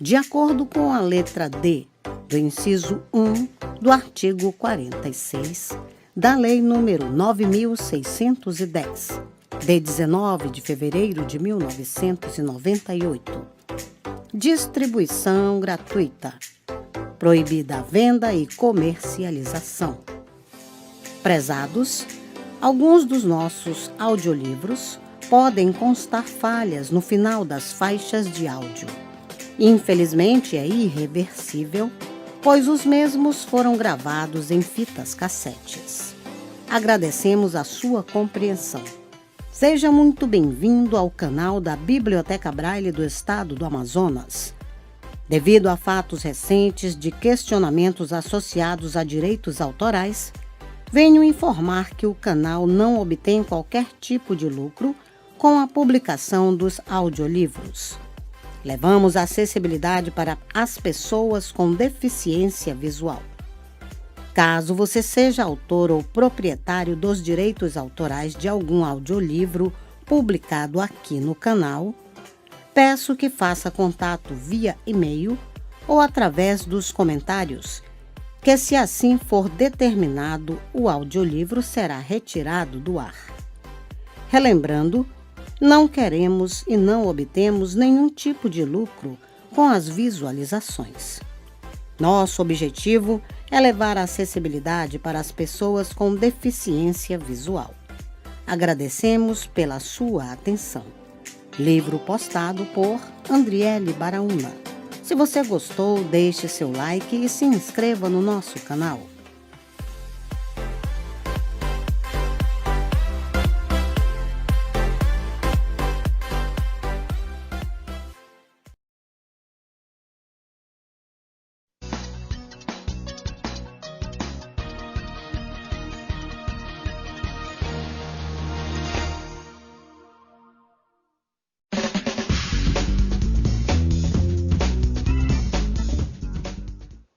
de acordo com a letra D do inciso 1 do artigo 46 da Lei nº 9.610, de 19 de fevereiro de 1998. Distribuição gratuita. Proibida a venda e comercialização. Prezados, alguns dos nossos audiolivros podem constar falhas no final das faixas de áudio. Infelizmente, é irreversível, pois os mesmos foram gravados em fitas cassetes. Agradecemos a sua compreensão. Seja muito bem-vindo ao canal da Biblioteca Braille do Estado do Amazonas. Devido a fatos recentes de questionamentos associados a direitos autorais, venho informar que o canal não obtém qualquer tipo de lucro com a publicação dos audiolivros. Levamos a acessibilidade para as pessoas com deficiência visual. Caso você seja autor ou proprietário dos direitos autorais de algum audiolivro publicado aqui no canal, peço que faça contato via e-mail ou através dos comentários, que, se assim for determinado, o audiolivro será retirado do ar. Relembrando, não queremos e não obtemos nenhum tipo de lucro com as visualizações. Nosso objetivo é levar a acessibilidade para as pessoas com deficiência visual. Agradecemos pela sua atenção. Livro postado por Andriele Baraúna. Se você gostou, deixe seu like e se inscreva no nosso canal.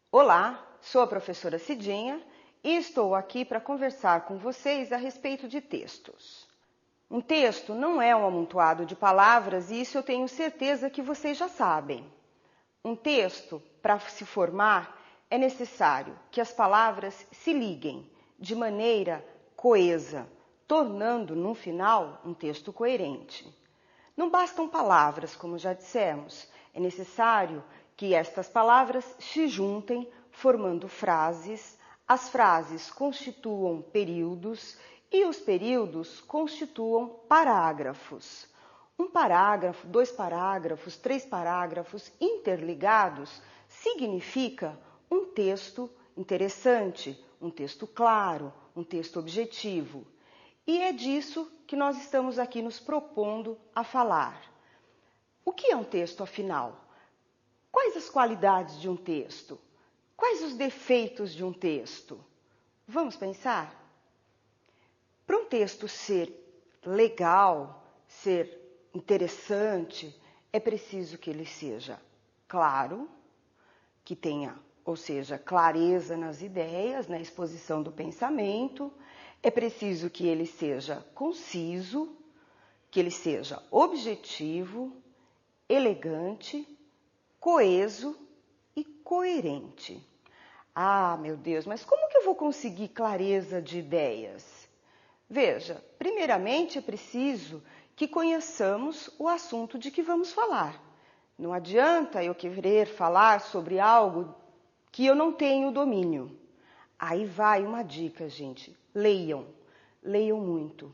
Olá, sou a professora Cidinha e estou aqui para conversar com vocês a respeito de textos. Um texto não é um amontoado de palavras e isso eu tenho certeza que vocês já sabem. Um texto, para se formar, é necessário que as palavras se liguem de maneira coesa, tornando, no final, um texto coerente. Não bastam palavras, como já dissemos, é necessário que estas palavras se juntem, formando frases, as frases constituam períodos e os períodos constituam parágrafos. Um parágrafo, 2 parágrafos, 3 parágrafos interligados significa um texto interessante, um texto claro, um texto objetivo. E é disso que nós estamos aqui nos propondo a falar. O que é um texto, afinal? Quais as qualidades de um texto? Quais os defeitos de um texto? Vamos pensar? Para um texto ser legal, ser interessante, é preciso que ele seja claro, que tenha, ou seja, clareza nas ideias, na exposição do pensamento. É preciso que ele seja conciso, que ele seja objetivo, elegante, coeso e coerente. Ah, meu Deus, mas como que eu vou conseguir clareza de ideias? Veja, primeiramente é preciso que conheçamos o assunto de que vamos falar. Não adianta eu querer falar sobre algo que eu não tenho domínio. Aí vai uma dica, gente. Leiam. Leiam muito.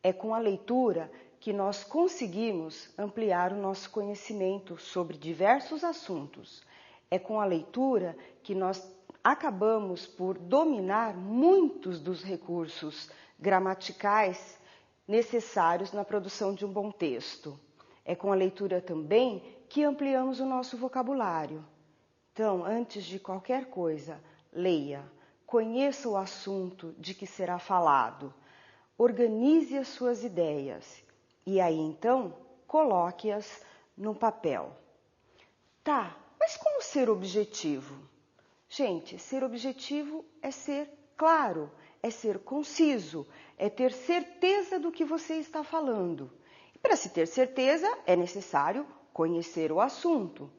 É com a leitura que nós conseguimos ampliar o nosso conhecimento sobre diversos assuntos. É com a leitura que nós acabamos por dominar muitos dos recursos gramaticais necessários na produção de um bom texto. É com a leitura também que ampliamos o nosso vocabulário. Então, antes de qualquer coisa, leia, conheça o assunto de que será falado, organize as suas ideias e aí então coloque-as no papel. Tá, mas como ser objetivo? Gente, ser objetivo é ser claro, é ser conciso, é ter certeza do que você está falando. E para se ter certeza, é necessário conhecer o assunto.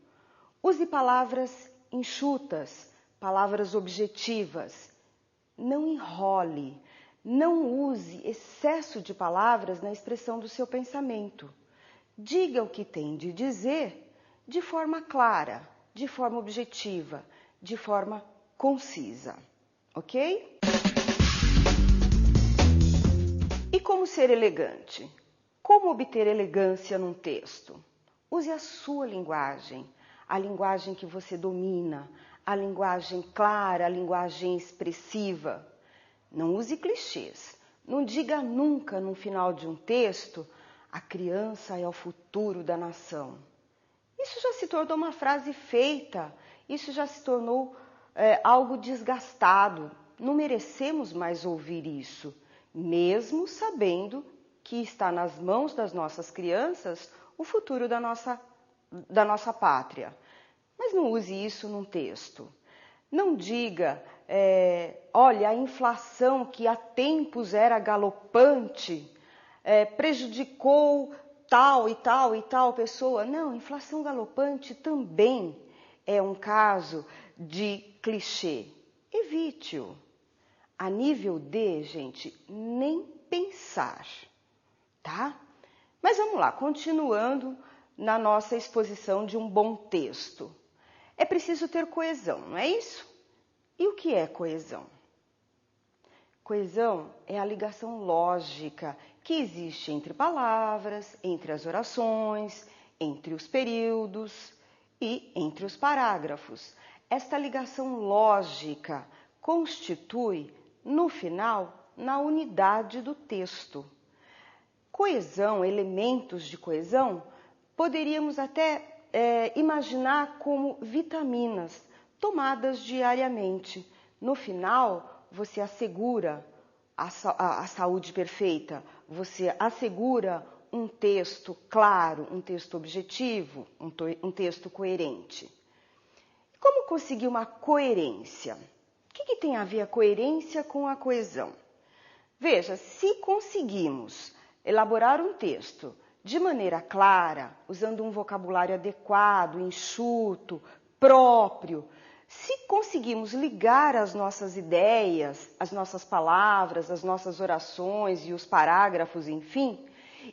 Use palavras enxutas, palavras objetivas. Não enrole, não use excesso de palavras na expressão do seu pensamento. Diga o que tem de dizer de forma clara, de forma objetiva, de forma concisa, ok? E como ser elegante? Como obter elegância num texto? Use a sua linguagem, a linguagem que você domina, a linguagem clara, a linguagem expressiva. Não use clichês. Não diga nunca, no final de um texto, a criança é o futuro da nação. Isso já se tornou uma frase feita, isso já se tornou algo desgastado. Não merecemos mais ouvir isso, mesmo sabendo que está nas mãos das nossas crianças o futuro da nossa pátria. Mas não use isso num texto. Não diga, olha, a inflação que há tempos era galopante, prejudicou tal e tal e tal pessoa. Não, inflação galopante também é um caso de clichê. Evite-o. A nível D, gente, nem pensar, tá? Mas vamos lá, continuando na nossa exposição de um bom texto. É preciso ter coesão, não é isso? E o que é coesão? Coesão é a ligação lógica que existe entre palavras, entre as orações, entre os períodos e entre os parágrafos. Esta ligação lógica constitui, no final, na unidade do texto. Coesão, elementos de coesão, poderíamos até imaginar como vitaminas tomadas diariamente. No final, você assegura a saúde perfeita, você assegura um texto claro, um texto objetivo, um texto coerente. Como conseguir uma coerência? O que tem a ver a coerência com a coesão? Veja, se conseguimos elaborar um texto de maneira clara, usando um vocabulário adequado, enxuto, próprio, se conseguimos ligar as nossas ideias, as nossas palavras, as nossas orações e os parágrafos, enfim,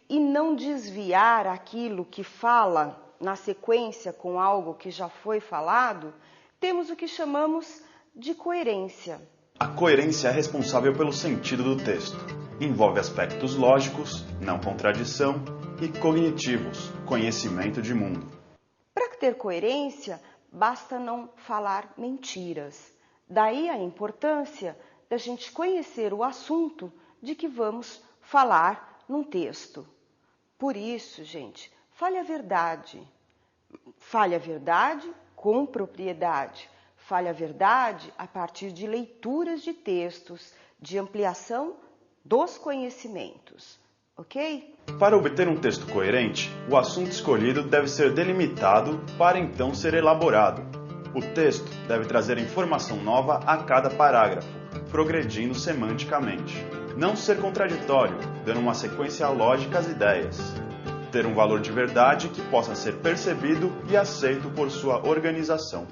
e não desviar aquilo que fala na sequência com algo que já foi falado, temos o que chamamos de coerência. A coerência é responsável pelo sentido do texto. Envolve aspectos lógicos, não contradição, e cognitivos, conhecimento de mundo. Para ter coerência, basta não falar mentiras. Daí a importância da gente conhecer o assunto de que vamos falar num texto. Por isso, gente, fale a verdade. Fale a verdade com propriedade. Fale a verdade a partir de leituras de textos, de ampliação dos conhecimentos. Ok? Para obter um texto coerente, o assunto escolhido deve ser delimitado para então ser elaborado. O texto deve trazer informação nova a cada parágrafo, progredindo semanticamente. Não ser contraditório, dando uma sequência lógica às ideias. Ter um valor de verdade que possa ser percebido e aceito por sua organização.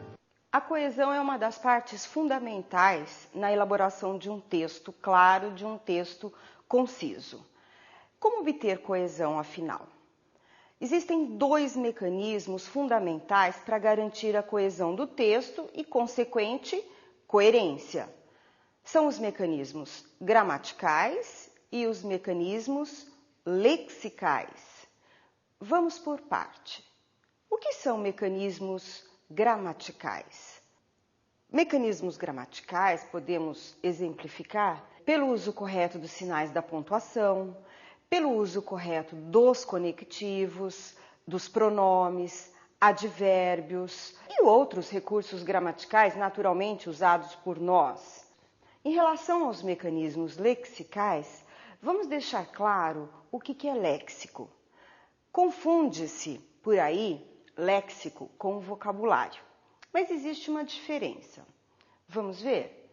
A coesão é uma das partes fundamentais na elaboração de um texto claro, de um texto conciso. Como obter coesão, afinal? Existem dois mecanismos fundamentais para garantir a coesão do texto e, consequente, coerência. São os mecanismos gramaticais e os mecanismos lexicais. Vamos por parte. O que são mecanismos gramaticais? Mecanismos gramaticais podemos exemplificar pelo uso correto dos sinais da pontuação, pelo uso correto dos conectivos, dos pronomes, advérbios e outros recursos gramaticais naturalmente usados por nós. Em relação aos mecanismos lexicais, vamos deixar claro o que é léxico. Confunde-se por aí léxico com vocabulário, mas existe uma diferença. Vamos ver?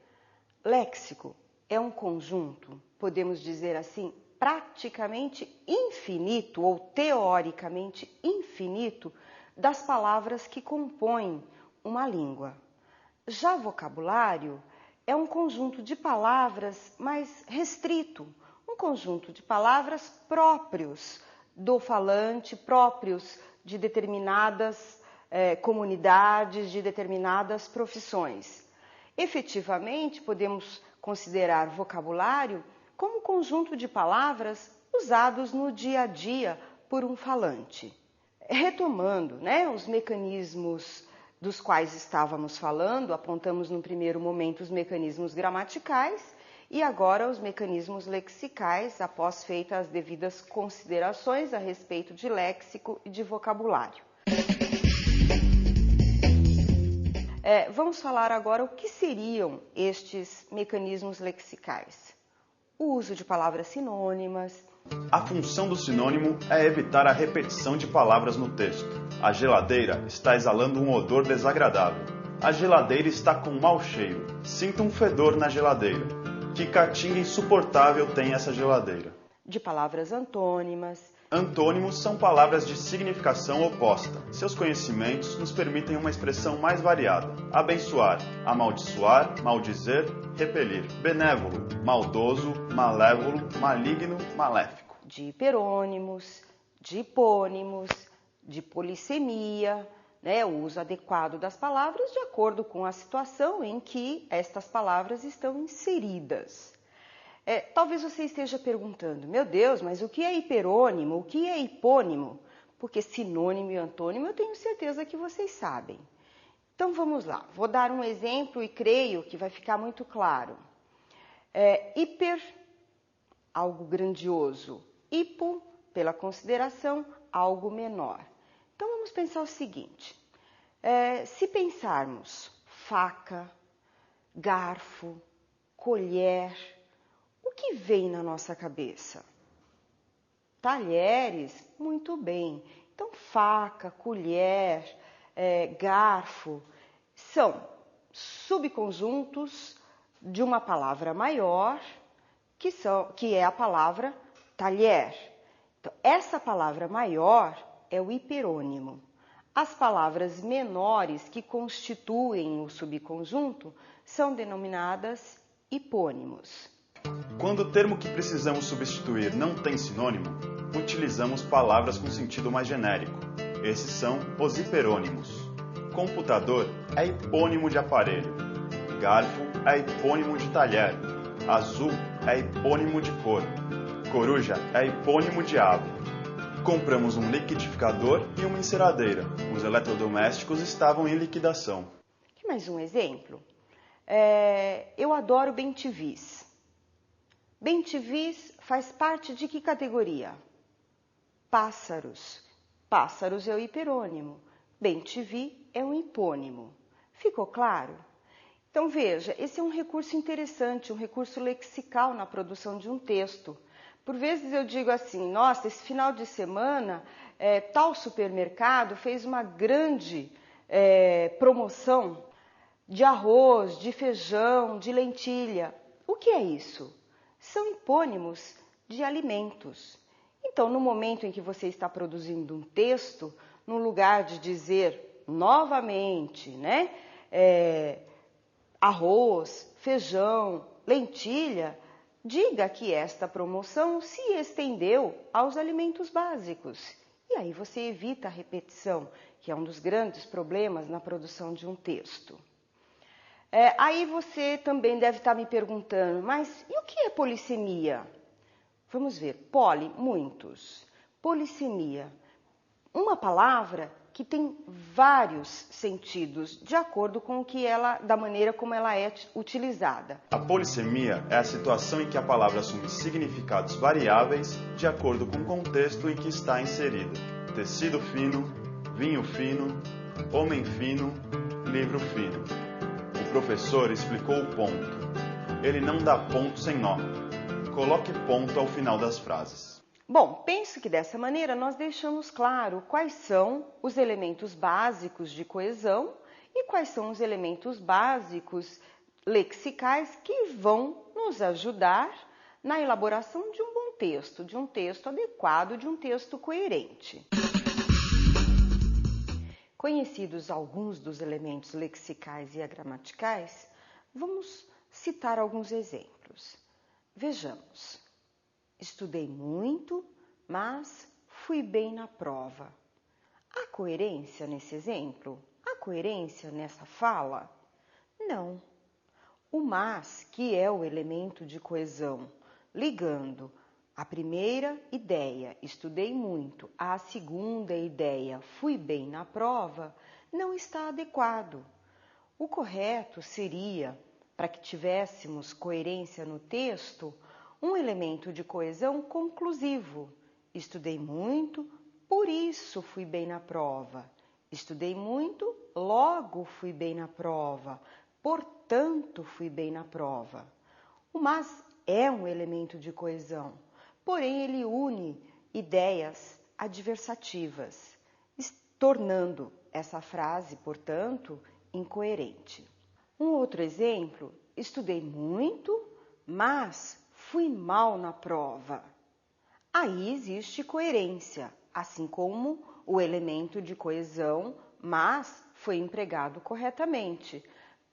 Léxico é um conjunto, podemos dizer assim, praticamente infinito ou teoricamente infinito das palavras que compõem uma língua. Já vocabulário é um conjunto de palavras mais restrito, um conjunto de palavras próprios do falante, próprios de determinadas comunidades, de determinadas profissões. Efetivamente, podemos considerar vocabulário como um conjunto de palavras usados no dia a dia por um falante. Retomando, os mecanismos dos quais estávamos falando, apontamos no primeiro momento os mecanismos gramaticais e agora os mecanismos lexicais, após feitas as devidas considerações a respeito de léxico e de vocabulário. Vamos falar agora o que seriam estes mecanismos lexicais. O uso de palavras sinônimas. A função do sinônimo é evitar a repetição de palavras no texto. A geladeira está exalando um odor desagradável. A geladeira está com mau cheiro. Sinto um fedor na geladeira. Que caatinga insuportável tem essa geladeira. De palavras antônimas. Antônimos são palavras de significação oposta. Seus conhecimentos nos permitem uma expressão mais variada. Abençoar, amaldiçoar, maldizer, repelir. Benévolo, maldoso, malévolo, maligno, maléfico. De hiperônimos, de hipônimos, de polissemia, o uso adequado das palavras de acordo com a situação em que estas palavras estão inseridas. Talvez você esteja perguntando, meu Deus, mas o que é hiperônimo, o que é hipônimo? Porque sinônimo e antônimo eu tenho certeza que vocês sabem. Então vamos lá, vou dar um exemplo e creio que vai ficar muito claro. Hiper, algo grandioso. Hipo, pela consideração, algo menor. Então vamos pensar o seguinte, se pensarmos faca, garfo, colher, o que vem na nossa cabeça? Talheres? Muito bem. Então, faca, colher, garfo são subconjuntos de uma palavra maior, que é a palavra talher. Então, essa palavra maior é o hiperônimo. As palavras menores que constituem o subconjunto são denominadas hipônimos. Quando o termo que precisamos substituir não tem sinônimo, utilizamos palavras com sentido mais genérico. Esses são os hiperônimos. Computador é hipônimo de aparelho. Garfo é hipônimo de talher. Azul é hipônimo de cor. Coruja é hipônimo de ave. Compramos um liquidificador e uma enceradeira. Os eletrodomésticos estavam em liquidação. Aqui mais um exemplo. Eu adoro bem-te-vis. Bem-te-vis faz parte de que categoria? Pássaros. Pássaros é o hiperônimo. Bem-te-vi é um hipônimo. Ficou claro? Então veja, esse é um recurso interessante, um recurso lexical na produção de um texto. Por vezes eu digo assim, nossa, esse final de semana tal supermercado fez uma grande promoção de arroz, de feijão, de lentilha. O que é isso? São hipônimos de alimentos. Então, no momento em que você está produzindo um texto, no lugar de dizer novamente, arroz, feijão, lentilha, diga que esta promoção se estendeu aos alimentos básicos. E aí você evita a repetição, que é um dos grandes problemas na produção de um texto. Aí você também deve estar me perguntando, mas e o que é polissemia? Vamos ver, poli, muitos. Polissemia, uma palavra que tem vários sentidos, de acordo com da maneira como ela é utilizada. A polissemia é a situação em que a palavra assume significados variáveis de acordo com o contexto em que está inserida. Tecido fino, vinho fino, homem fino, livro fino. O professor explicou o ponto. Ele não dá ponto sem nó. Coloque ponto ao final das frases. Bom, penso que dessa maneira nós deixamos claro quais são os elementos básicos de coesão e quais são os elementos básicos lexicais que vão nos ajudar na elaboração de um bom texto, de um texto adequado, de um texto coerente. Conhecidos alguns dos elementos lexicais e gramaticais, vamos citar alguns exemplos. Vejamos. Estudei muito, mas fui bem na prova. Há coerência nesse exemplo? Há coerência nessa fala? Não. O mas, que é o elemento de coesão, ligando a primeira ideia, estudei muito, à segunda ideia, fui bem na prova, não está adequado. O correto seria, para que tivéssemos coerência no texto, um elemento de coesão conclusivo. Estudei muito, por isso fui bem na prova. Estudei muito, logo fui bem na prova. Portanto, fui bem na prova. O mas é um elemento de coesão, porém ele une ideias adversativas, tornando essa frase, portanto, incoerente. Um outro exemplo, estudei muito, mas fui mal na prova. Aí existe coerência, assim como o elemento de coesão, mas foi empregado corretamente.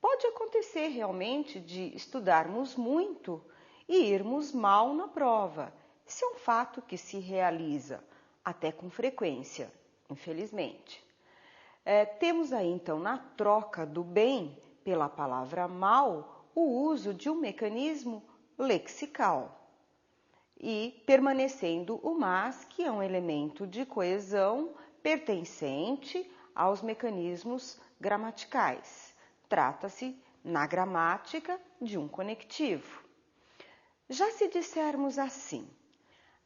Pode acontecer realmente de estudarmos muito e irmos mal na prova. Isso é um fato que se realiza até com frequência, infelizmente. Temos aí então na troca do bem pela palavra mal o uso de um mecanismo lexical e permanecendo o mas, que é um elemento de coesão pertencente aos mecanismos gramaticais. Trata-se, na gramática, de um conectivo. Já se dissermos assim,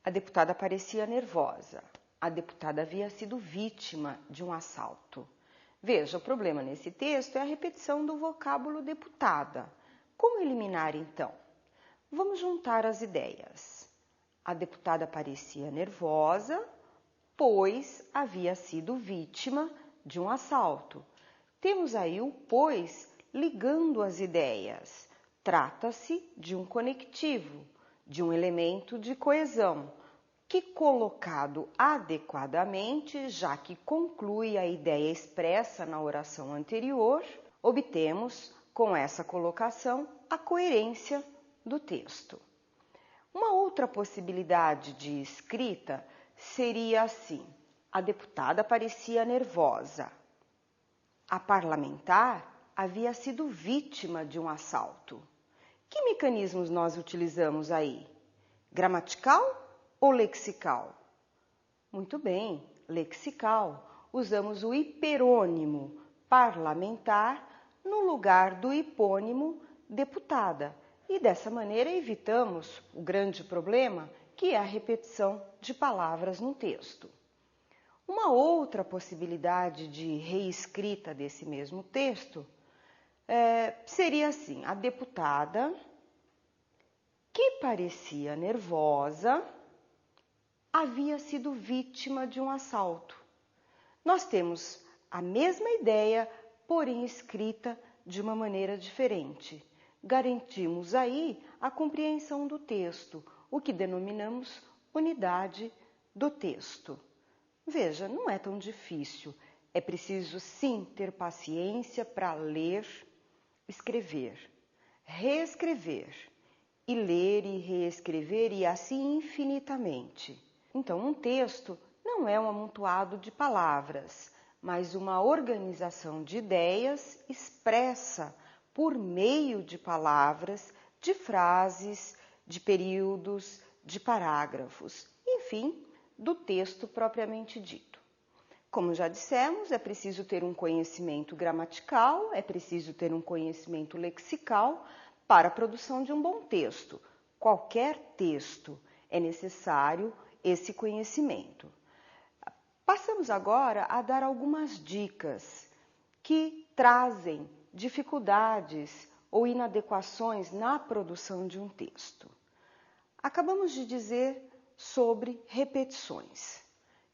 a deputada parecia nervosa, a deputada havia sido vítima de um assalto. Veja, o problema nesse texto é a repetição do vocábulo deputada. Como eliminar, então? Vamos juntar as ideias. A deputada parecia nervosa, pois havia sido vítima de um assalto. Temos aí o pois ligando as ideias. Trata-se de um conectivo, de um elemento de coesão, que colocado adequadamente, já que conclui a ideia expressa na oração anterior, obtemos, com essa colocação, a coerência do texto. Uma outra possibilidade de escrita seria assim: a deputada parecia nervosa. A parlamentar havia sido vítima de um assalto. Que mecanismos nós utilizamos aí? Gramatical ou lexical? Muito bem, lexical. Usamos o hiperônimo parlamentar no lugar do hipônimo deputada. E dessa maneira evitamos o grande problema, que é a repetição de palavras no texto. Uma outra possibilidade de reescrita desse mesmo texto seria assim: a deputada, que parecia nervosa, havia sido vítima de um assalto. Nós temos a mesma ideia, porém escrita de uma maneira diferente. Garantimos aí a compreensão do texto, o que denominamos unidade do texto. Veja, não é tão difícil. É preciso sim ter paciência para ler, escrever, reescrever e ler e reescrever e assim infinitamente. Então, um texto não é um amontoado de palavras, mas uma organização de ideias expressa por meio de palavras, de frases, de períodos, de parágrafos, enfim, do texto propriamente dito. Como já dissemos, é preciso ter um conhecimento gramatical, é preciso ter um conhecimento lexical para a produção de um bom texto. Qualquer texto é necessário esse conhecimento. Passamos agora a dar algumas dicas que trazem dificuldades ou inadequações na produção de um texto. Acabamos de dizer sobre repetições.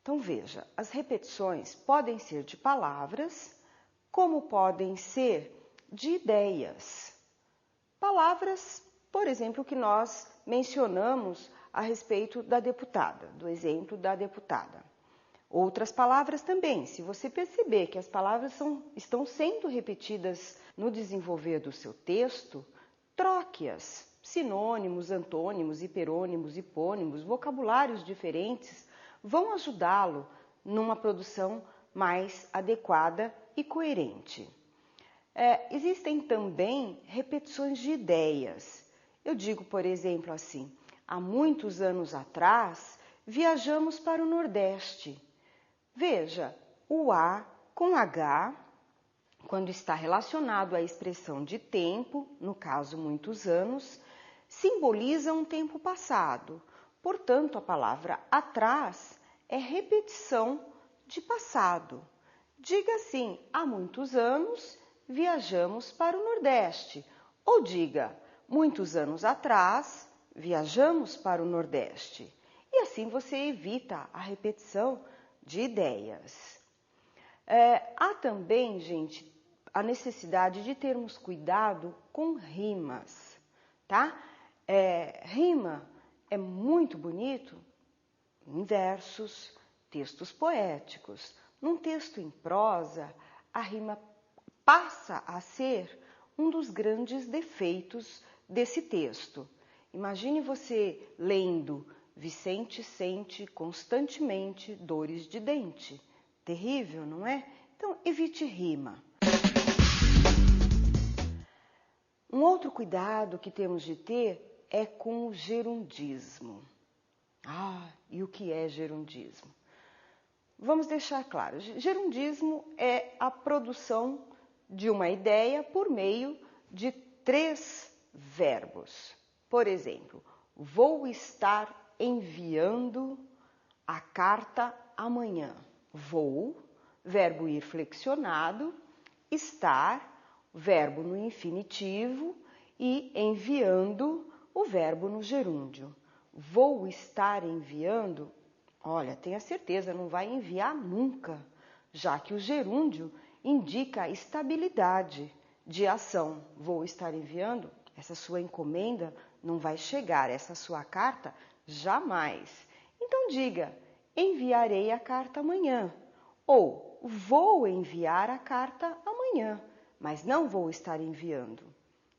Então veja, as repetições podem ser de palavras, como podem ser de ideias. Palavras, por exemplo, que nós mencionamos a respeito da deputada, do exemplo da deputada. Outras palavras também, se você perceber que as palavras estão sendo repetidas no desenvolver do seu texto, troque-as. Sinônimos, antônimos, hiperônimos, hipônimos, vocabulários diferentes vão ajudá-lo numa produção mais adequada e coerente. Existem também repetições de ideias. Eu digo, por exemplo, assim, há muitos anos atrás, viajamos para o Nordeste. Veja, o A com H, quando está relacionado à expressão de tempo, no caso muitos anos, simboliza um tempo passado. Portanto, a palavra atrás é repetição de passado. Diga assim, há muitos anos viajamos para o Nordeste. Ou diga, muitos anos atrás viajamos para o Nordeste. E assim você evita a repetição de ideias. Há também, gente, a necessidade de termos cuidado com rimas, tá? Rima é muito bonito em versos, textos poéticos. Num texto em prosa, a rima passa a ser um dos grandes defeitos desse texto. Imagine você lendo Vicente sente constantemente dores de dente. Terrível, não é? Então, evite rima. Um outro cuidado que temos de ter é com o gerundismo. E o que é gerundismo? Vamos deixar claro. Gerundismo é a produção de uma ideia por meio de 3 verbos. Por exemplo, vou estar enviando a carta amanhã. Vou, verbo ir flexionado, estar, verbo no infinitivo e enviando, o verbo no gerúndio. Vou estar enviando, olha, tenha certeza, não vai enviar nunca, já que o gerúndio indica a estabilidade de ação. Vou estar enviando, essa sua encomenda não vai chegar, essa sua carta jamais. Então diga, enviarei a carta amanhã. Ou vou enviar a carta amanhã, mas não vou estar enviando.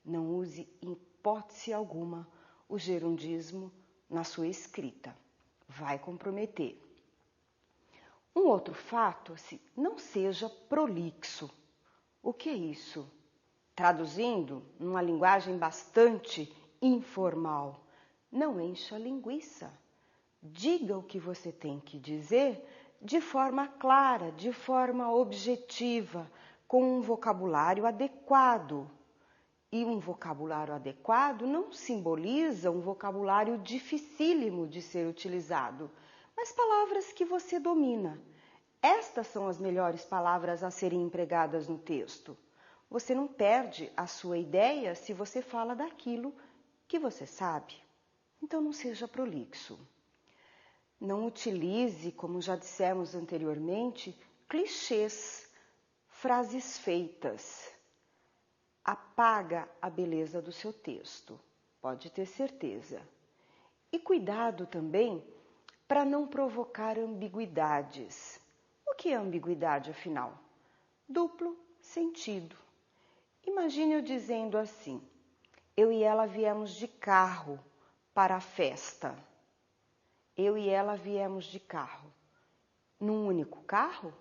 Não use em hipótese alguma o gerundismo na sua escrita. Vai comprometer. Um outro fato, não seja prolixo. O que é isso? Traduzindo, numa linguagem bastante informal, não encha a linguiça. Diga o que você tem que dizer de forma clara, de forma objetiva, com um vocabulário adequado. E um vocabulário adequado não simboliza um vocabulário dificílimo de ser utilizado, mas palavras que você domina. Estas são as melhores palavras a serem empregadas no texto. Você não perde a sua ideia se você fala daquilo que você sabe. Então não seja prolixo. Não utilize, como já dissemos anteriormente, clichês, frases feitas. Apaga a beleza do seu texto, pode ter certeza. E cuidado também para não provocar ambiguidades. O que é ambiguidade, afinal? Duplo sentido. Imagine eu dizendo assim, eu e ela viemos de carro para a festa. Eu e ela viemos de carro. Num único carro?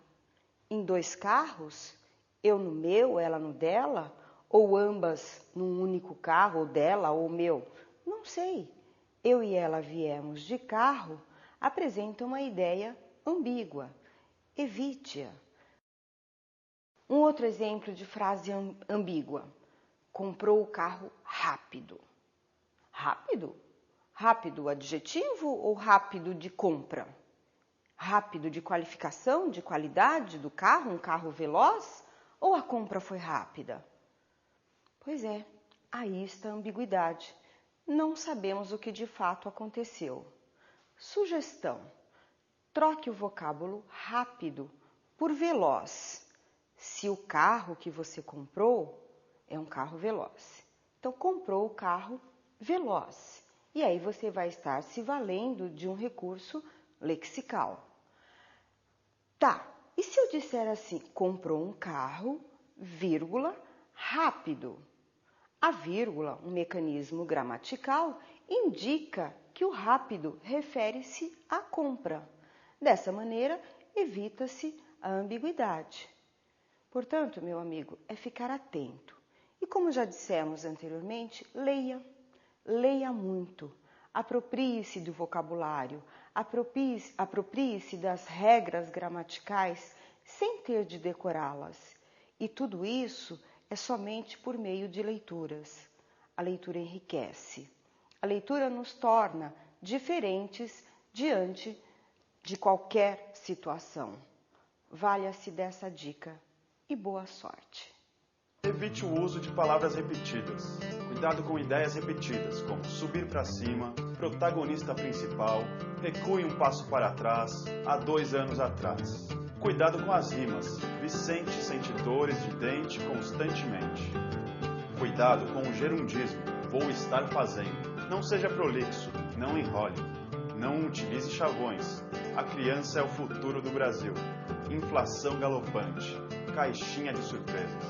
Em 2 carros? Eu no meu, ela no dela? Ou ambas num único carro, ou dela ou meu? Não sei. Eu e ela viemos de carro apresenta uma ideia ambígua. Evite-a. Um outro exemplo de frase ambígua. Comprou o carro rápido. Rápido? Rápido adjetivo ou rápido de compra? Rápido de qualificação, de qualidade do carro, um carro veloz? Ou a compra foi rápida? Pois é, aí está a ambiguidade. Não sabemos o que de fato aconteceu. Sugestão: troque o vocábulo rápido por veloz, se o carro que você comprou é um carro veloz. Então, comprou o carro veloz. E aí você vai estar se valendo de um recurso lexical. Tá, e se eu disser assim, comprou um carro, vírgula, rápido? A vírgula, um mecanismo gramatical, indica que o rápido refere-se à compra. Dessa maneira, evita-se a ambiguidade. Portanto, meu amigo, é ficar atento. E como já dissemos anteriormente, leia. Leia muito. Aproprie-se do vocabulário. Aproprie-se das regras gramaticais sem ter de decorá-las. E tudo isso é somente por meio de leituras. A leitura enriquece. A leitura nos torna diferentes diante de qualquer situação. Valha-se dessa dica e boa sorte. Evite o uso de palavras repetidas. Cuidado com ideias repetidas, como subir para cima, protagonista principal, recue um passo para trás, há 2 anos atrás. Cuidado com as rimas. Vicente sente dores de dente constantemente. Cuidado com o gerundismo. Vou estar fazendo. Não seja prolixo, não enrole. Não utilize chavões. A criança é o futuro do Brasil. Inflação galopante. Caixinha de surpresas.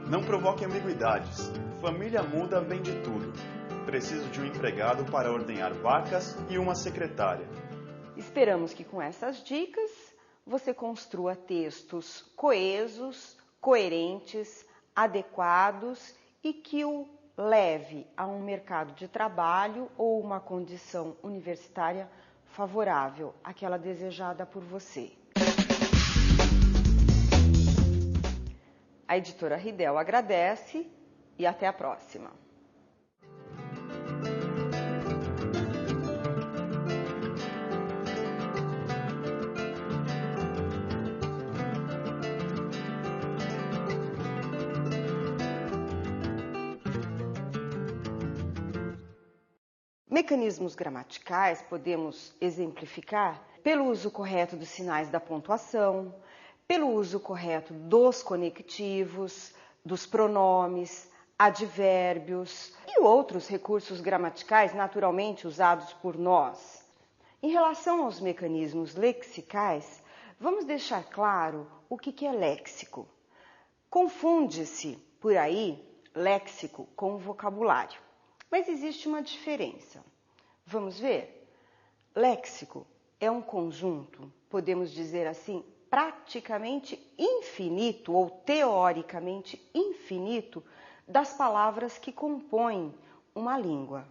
Não provoque ambiguidades. Família muda vem de tudo. Preciso de um empregado para ordenhar vacas e uma secretária. Esperamos que com essas dicas você construa textos coesos, coerentes, adequados e que o leve a um mercado de trabalho ou uma condição universitária favorável àquela desejada por você. A editora Ridel agradece e até a próxima. Mecanismos gramaticais podemos exemplificar pelo uso correto dos sinais da pontuação, pelo uso correto dos conectivos, dos pronomes, advérbios e outros recursos gramaticais naturalmente usados por nós. Em relação aos mecanismos lexicais, vamos deixar claro o que é léxico. Confunde-se por aí léxico com vocabulário, mas existe uma diferença. Vamos ver? Léxico é um conjunto, podemos dizer assim, praticamente infinito ou teoricamente infinito das palavras que compõem uma língua.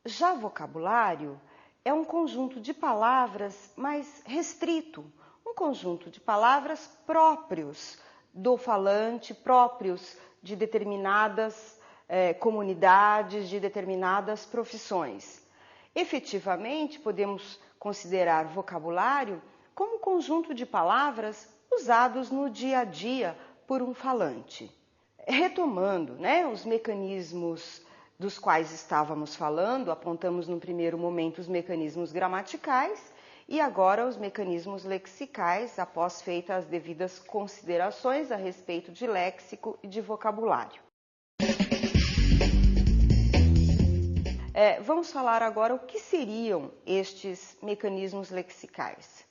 Já vocabulário é um conjunto de palavras mais restrito, um conjunto de palavras próprios do falante, próprios de determinadas comunidades, de determinadas profissões. Efetivamente, podemos considerar vocabulário como conjunto de palavras usados no dia a dia por um falante. Retomando, os mecanismos dos quais estávamos falando, apontamos no primeiro momento os mecanismos gramaticais e agora os mecanismos lexicais, após feitas as devidas considerações a respeito de léxico e de vocabulário. Vamos falar agora o que seriam estes mecanismos lexicais.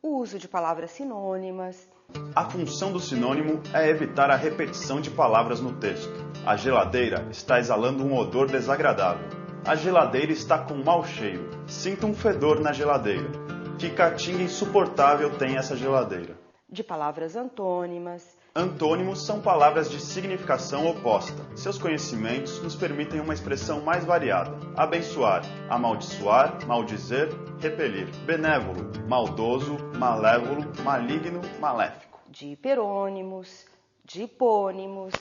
O uso de palavras sinônimas. A função do sinônimo é evitar a repetição de palavras no texto. A geladeira está exalando um odor desagradável. A geladeira está com mau cheiro. Sinto um fedor na geladeira. Que caatinga insuportável tem essa geladeira. De palavras antônimas. Antônimos são palavras de significação oposta. Seus conhecimentos nos permitem uma expressão mais variada. Abençoar, amaldiçoar, maldizer, repelir. Benévolo, maldoso, malévolo, maligno, maléfico. De hiperônimos, de hipônimos,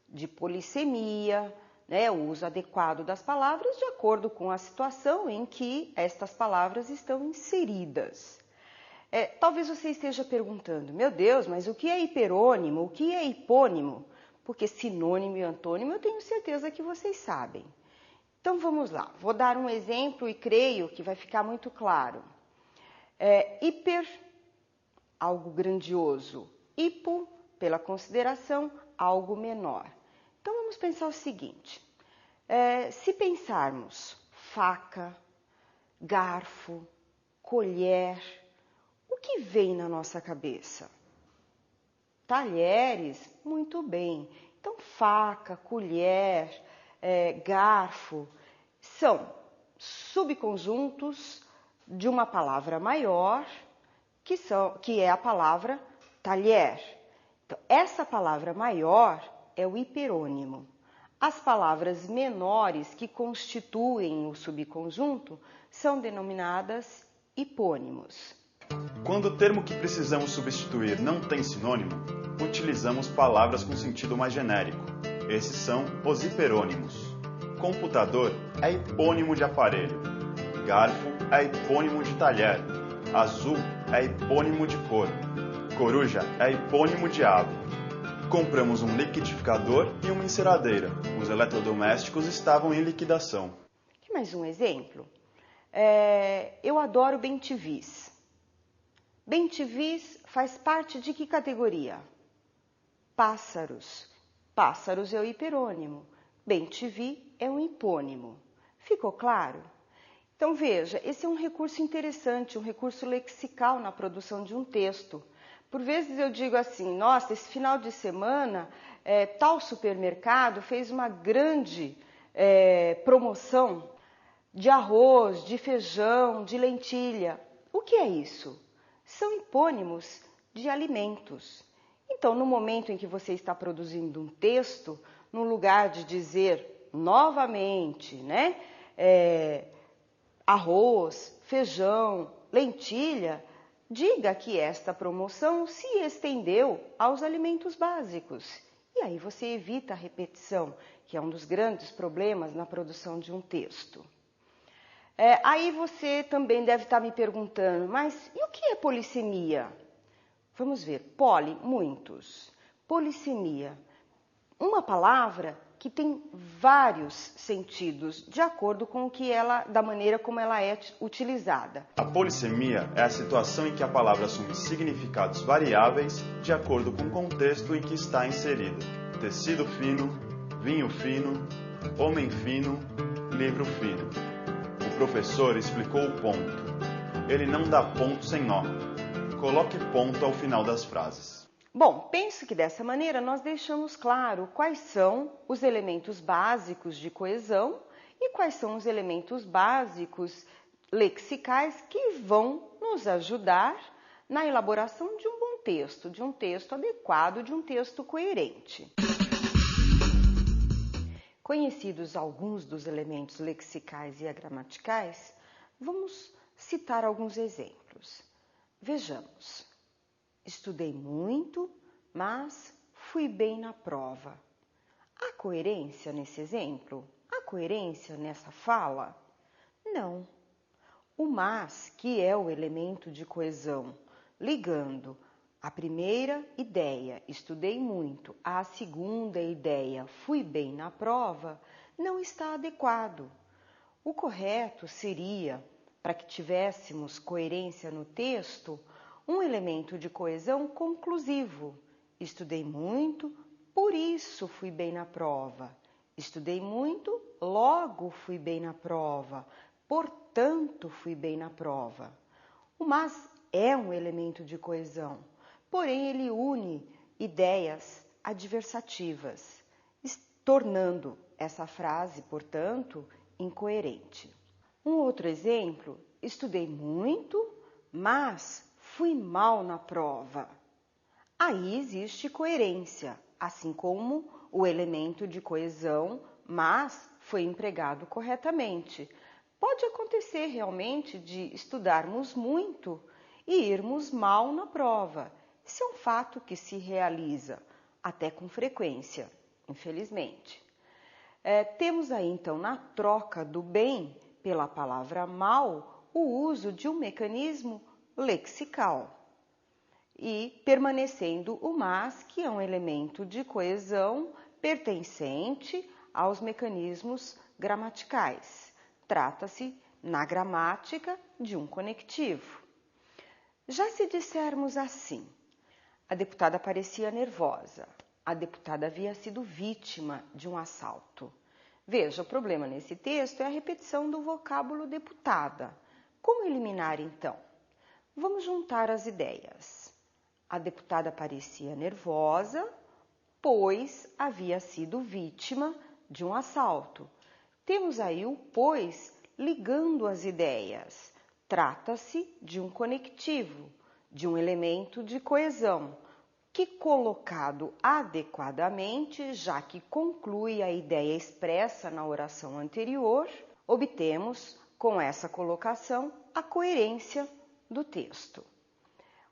de polissemia, o uso adequado das palavras de acordo com a situação em que estas palavras estão inseridas. Talvez você esteja perguntando, meu Deus, mas o que é hiperônimo, o que é hipônimo? Porque sinônimo e antônimo eu tenho certeza que vocês sabem. Então vamos lá, vou dar um exemplo e creio que vai ficar muito claro. Hiper, algo grandioso. Hipo, pela consideração, algo menor. Então vamos pensar o seguinte, se pensarmos faca, garfo, colher, o que vem na nossa cabeça? Talheres? Muito bem. Então, faca, colher, garfo são subconjuntos de uma palavra maior, que é a palavra talher. Então, essa palavra maior é o hiperônimo. As palavras menores que constituem o subconjunto são denominadas hipônimos. Quando o termo que precisamos substituir não tem sinônimo, utilizamos palavras com sentido mais genérico. Esses são os hiperônimos. Computador é hipônimo de aparelho. Garfo é hipônimo de talher. Azul é hipônimo de cor. Coruja é hipônimo de ave. Compramos um liquidificador e uma enceradeira. Os eletrodomésticos estavam em liquidação. Aqui mais um exemplo. Eu adoro bem-te-vis. Bem-te-vis faz parte de que categoria? Pássaros. Pássaros é o hiperônimo. Bem-te-vi é um hipônimo. Ficou claro? Então veja, esse é um recurso interessante, um recurso lexical na produção de um texto. Por vezes eu digo assim, nossa, esse final de semana tal supermercado fez uma grande promoção de arroz, de feijão, de lentilha. O que é isso? São hipônimos de alimentos. Então, no momento em que você está produzindo um texto, no lugar de dizer novamente, né, arroz, feijão, lentilha, diga que esta promoção se estendeu aos alimentos básicos. E aí você evita a repetição, que é um dos grandes problemas na produção de um texto. Aí você também deve estar me perguntando, mas e o que é polissemia? Vamos ver, poli, muitos. Polissemia, uma palavra que tem vários sentidos, de acordo com da maneira como ela é utilizada. A polissemia é a situação em que a palavra assume significados variáveis de acordo com o contexto em que está inserida. Tecido fino, vinho fino, homem fino, livro fino. O professor explicou o ponto. Ele não dá ponto sem nó. Coloque ponto ao final das frases. Bom, penso que dessa maneira nós deixamos claro quais são os elementos básicos de coesão e quais são os elementos básicos lexicais que vão nos ajudar na elaboração de um bom texto, de um texto adequado, de um texto coerente. Conhecidos alguns dos elementos lexicais e gramaticais, vamos citar alguns exemplos. Vejamos. Estudei muito, mas fui bem na prova. Há coerência nesse exemplo? Há coerência nessa fala? Não. O mas, que é o elemento de coesão, ligando a primeira ideia, estudei muito, à segunda ideia, fui bem na prova, não está adequado. O correto seria, para que tivéssemos coerência no texto, um elemento de coesão conclusivo. Estudei muito, por isso fui bem na prova. Estudei muito, logo fui bem na prova. Portanto, fui bem na prova. O mas é um elemento de coesão, porém ele une ideias adversativas, tornando essa frase, portanto, incoerente. Um outro exemplo, estudei muito, mas fui mal na prova. Aí existe coerência, assim como o elemento de coesão, mas foi empregado corretamente. Pode acontecer realmente de estudarmos muito e irmos mal na prova. Esse é um fato que se realiza até com frequência, infelizmente. Temos aí então na troca do bem pela palavra mal o uso de um mecanismo lexical e permanecendo o mas, que é um elemento de coesão pertencente aos mecanismos gramaticais. Trata-se, na gramática, de um conectivo. Já se dissermos assim, a deputada parecia nervosa, a deputada havia sido vítima de um assalto. Veja, o problema nesse texto é a repetição do vocábulo deputada. Como eliminar então? Vamos juntar as ideias. A deputada parecia nervosa, pois havia sido vítima de um assalto. Temos aí o pois ligando as ideias. Trata-se de um conectivo, de um elemento de coesão, que colocado adequadamente, já que conclui a ideia expressa na oração anterior, obtemos, com essa colocação, a coerência do texto.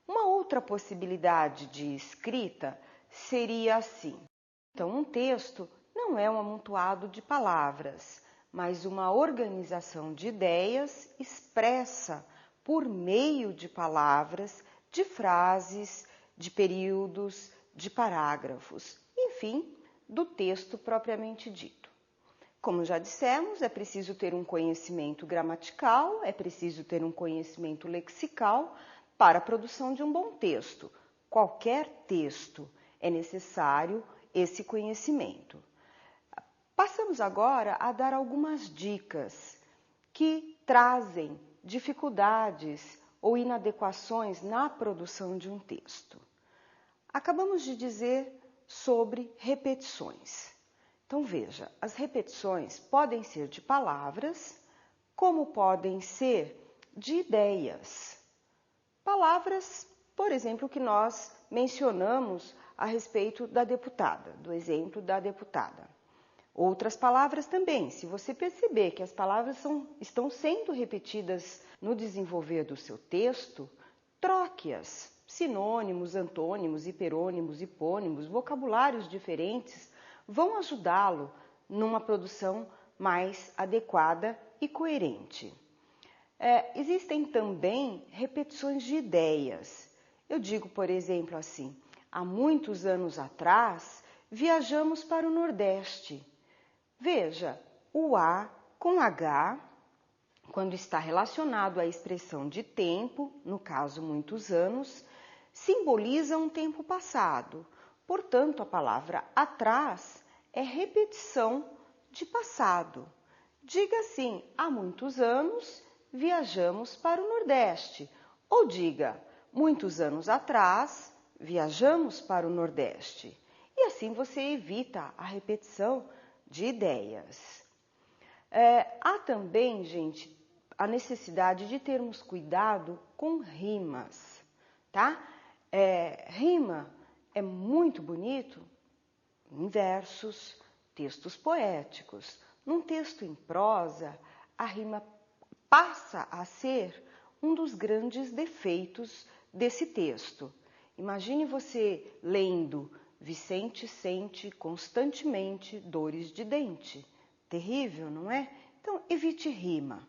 Uma outra possibilidade de escrita seria assim. Então, um texto não é um amontoado de palavras, mas uma organização de ideias expressa por meio de palavras, de frases, de períodos, de parágrafos, enfim, do texto propriamente dito. Como já dissemos, é preciso ter um conhecimento gramatical, é preciso ter um conhecimento lexical para a produção de um bom texto. Qualquer texto é necessário esse conhecimento. Passamos agora a dar algumas dicas que trazem dificuldades ou inadequações na produção de um texto. Acabamos de dizer sobre repetições. Então veja, as repetições podem ser de palavras, como podem ser de ideias. Palavras, por exemplo, que nós mencionamos a respeito da deputada, do exemplo da deputada. Outras palavras também, se você perceber que as palavras estão sendo repetidas no desenvolver do seu texto, troque-as. Sinônimos, antônimos, hiperônimos, hipônimos, vocabulários diferentes vão ajudá-lo numa produção mais adequada e coerente. Existem também repetições de ideias. Eu digo, por exemplo, assim, há muitos anos atrás, viajamos para o Nordeste. Veja, o A com H, quando está relacionado à expressão de tempo, no caso muitos anos, simboliza um tempo passado. Portanto, a palavra atrás é repetição de passado. Diga assim, há muitos anos viajamos para o Nordeste. Ou diga, muitos anos atrás viajamos para o Nordeste. E assim você evita a repetição de ideias. Há também, gente, a necessidade de termos cuidado com rimas, tá? Rima é muito bonito em versos, textos poéticos. Num texto em prosa, a rima passa a ser um dos grandes defeitos desse texto. Imagine você lendo Vicente sente constantemente dores de dente. Terrível, não é? Então, evite rima.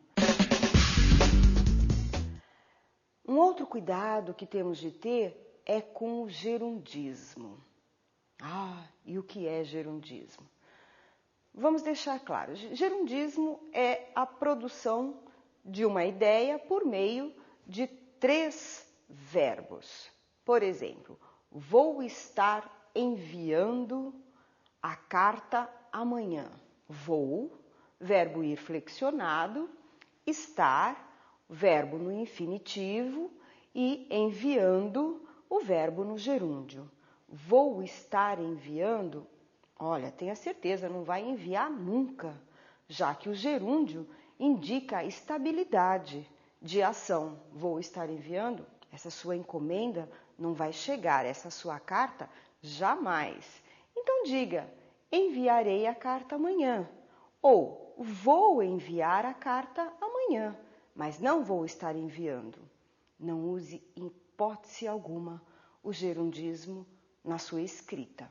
Um outro cuidado que temos de ter é com o gerundismo. E o que é gerundismo? Vamos deixar claro. Gerundismo é a produção de uma ideia por meio de 3 verbos. Por exemplo, vou estar enviando a carta amanhã. Vou, verbo ir flexionado, estar, verbo no infinitivo e enviando, o verbo no gerúndio. Vou estar enviando, olha, tenha certeza, não vai enviar nunca, já que o gerúndio indica a estabilidade de ação. Vou estar enviando, essa sua encomenda não vai chegar, essa sua carta jamais. Então diga, enviarei a carta amanhã. Ou vou enviar a carta amanhã, mas não vou estar enviando. Não use em hipótese alguma o gerundismo na sua escrita.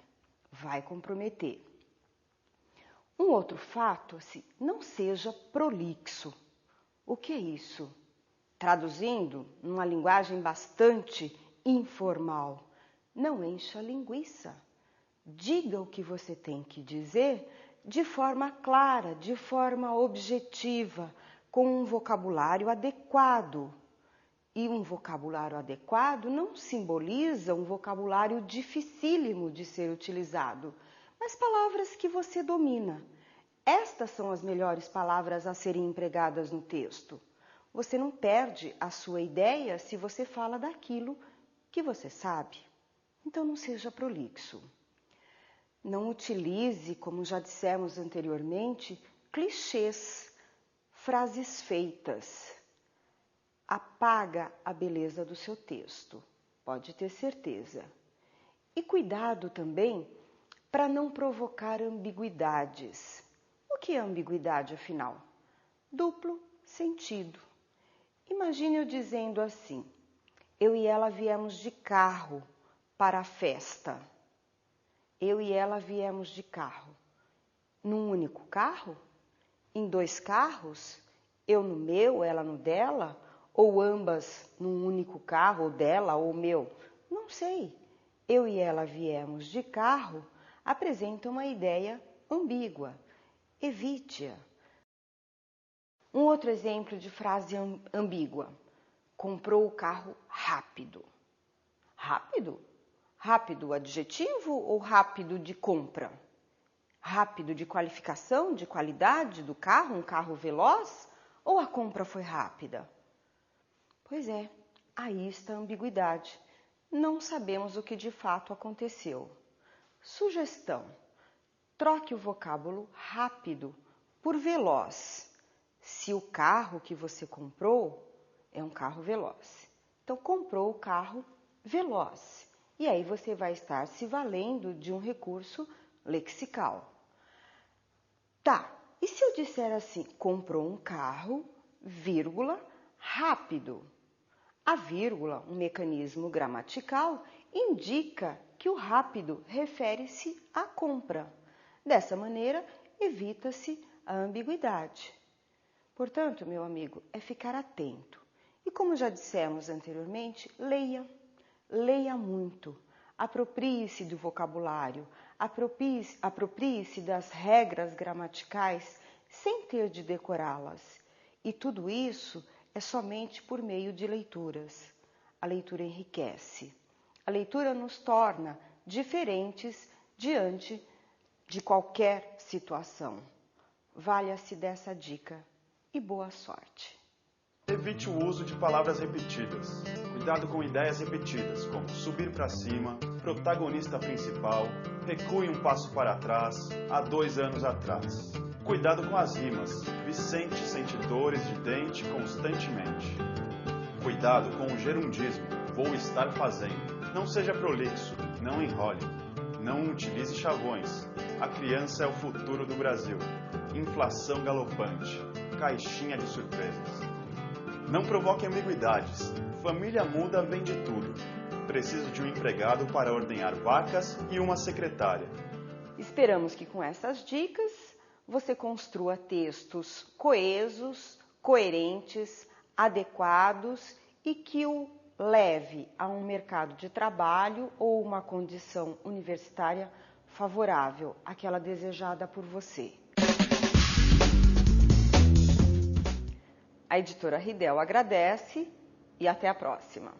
Vai comprometer. Um outro fato, não seja prolixo. O que é isso? Traduzindo, numa linguagem bastante informal, não encha linguiça. Diga o que você tem que dizer de forma clara, de forma objetiva, com um vocabulário adequado. E um vocabulário adequado não simboliza um vocabulário dificílimo de ser utilizado, mas palavras que você domina. Estas são as melhores palavras a serem empregadas no texto. Você não perde a sua ideia se você fala daquilo que você sabe. Então não seja prolixo. Não utilize, como já dissemos anteriormente, clichês, frases feitas. Apaga a beleza do seu texto, pode ter certeza. E cuidado também para não provocar ambiguidades. O que é ambiguidade, afinal? Duplo sentido. Imagine eu dizendo assim: eu e ela viemos de carro para a festa. Eu e ela viemos de carro. Num único carro? Em 2 carros? Eu no meu, ela no dela? Ou ambas num único carro, ou dela ou meu? Não sei. Eu e ela viemos de carro apresenta uma ideia ambígua. Evite-a. Um outro exemplo de frase ambígua. Comprou o carro rápido. Rápido? Rápido adjetivo ou rápido de compra? Rápido de qualificação, de qualidade do carro, um carro veloz? Ou a compra foi rápida? Pois é, aí está a ambiguidade. Não sabemos o que de fato aconteceu. Sugestão: troque o vocábulo rápido por veloz, se o carro que você comprou é um carro veloz. Então, comprou o carro veloz. E aí você vai estar se valendo de um recurso lexical. Tá, e se eu disser assim, comprou um carro, vírgula, rápido? A vírgula, um mecanismo gramatical, indica que o rápido refere-se à compra. Dessa maneira, evita-se a ambiguidade. Portanto, meu amigo, é ficar atento. E como já dissemos anteriormente, leia. Leia muito. Aproprie-se do vocabulário. Aproprie-se das regras gramaticais sem ter de decorá-las. E tudo isso é somente por meio de leituras. A leitura enriquece. A leitura nos torna diferentes diante de qualquer situação. Valha-se dessa dica e boa sorte. Evite o uso de palavras repetidas. Cuidado com ideias repetidas, como subir para cima, protagonista principal, recue um passo para trás, há 2 anos atrás. Cuidado com as rimas. Vicente sente dores de dente constantemente. Cuidado com o gerundismo. Vou estar fazendo. Não seja prolixo. Não enrole. Não utilize chavões. A criança é o futuro do Brasil. Inflação galopante. Caixinha de surpresas. Não provoque ambiguidades. Família muda vem de tudo. Preciso de um empregado para ordenhar vacas e uma secretária. Esperamos que com essas dicas você construa textos coesos, coerentes, adequados e que o leve a um mercado de trabalho ou uma condição universitária favorável, àquela desejada por você. A editora Ridel agradece e até a próxima.